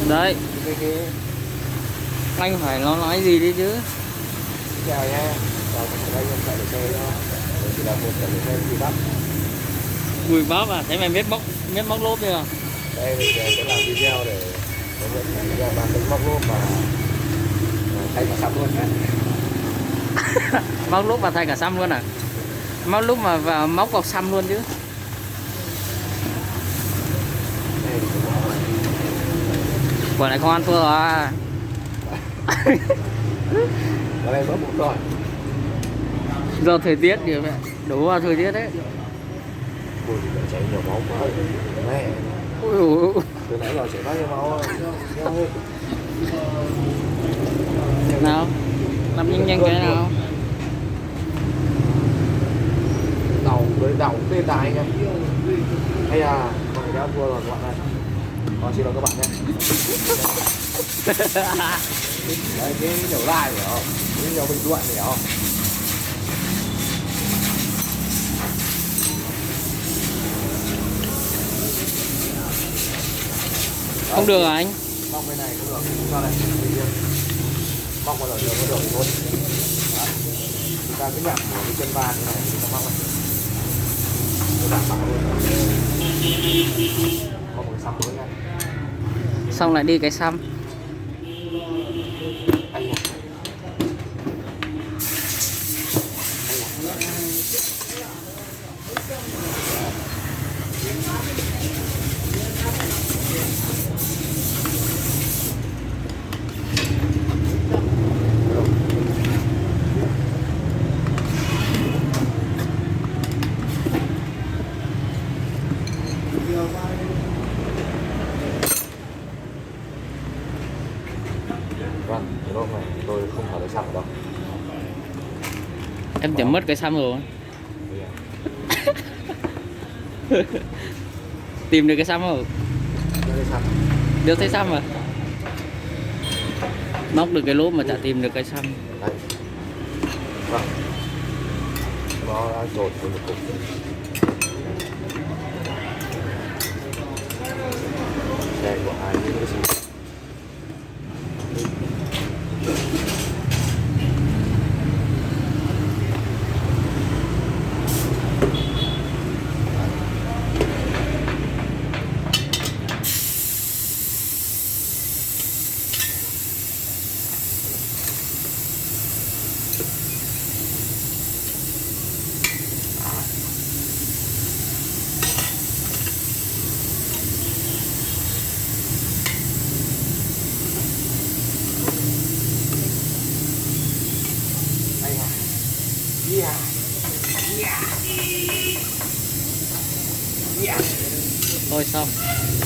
Đấy, anh phải nó nói gì đi chứ. Chào nha, chào các anh em tại để chơi đó. Mình chỉ là một tại để chơi gì bắp. Bùi bắp à, thế mày biết móc lốp chưa? Đây mình sẽ làm video để hướng dẫn video làm cái móc lốp mà thay cả sắm luôn nha. Móc lốp và thay cả xăm luôn à? Móc lúc mà vào móc vào xăm luôn chứ. Đây thì cũng là Quả này không ăn thua à. ở đây có một rồi. Do thời tiết kìa mẹ, đổ vào thời tiết đấy. Ui, chảy nhiều máu quá. Mẹ, Ôi dồi ôi. từ nãy giờ chảy bao nhiêu máu rồi. Nào, làm nhanh nhanh cái nào. Đầu tê tài nha. Hay à, con này đã thua rồi các bạn ơi. Con xin lỗi các bạn nhé. Đấy, cái nhiều like hiểu không? Cái nhiều bình luận hiểu không? Không được à anh? Móc bên này cũng được, cho này, móc vào giờ có được thôi. Đó. Chúng ta cứ nhặt một cái chân van như này, chúng ta móc này. Tôi đảm bảo luôn. Có một cái xăm mới nha. Xong lại đi cái xăm. Anh nhặt. Vâng, cái lốp này tôi không phải lấy xăm ở đâu. Em chỉ mất cái xăm rồi. Tìm được cái xăm không? Đây lấy xăm. Được thấy xăm à? Móc được cái lốp mà chả tìm được cái xăm. Đây. Vâng. Nó đã trộn với một cục. Đây của ai như thế gì? Yeah. Yeah. Thôi xong.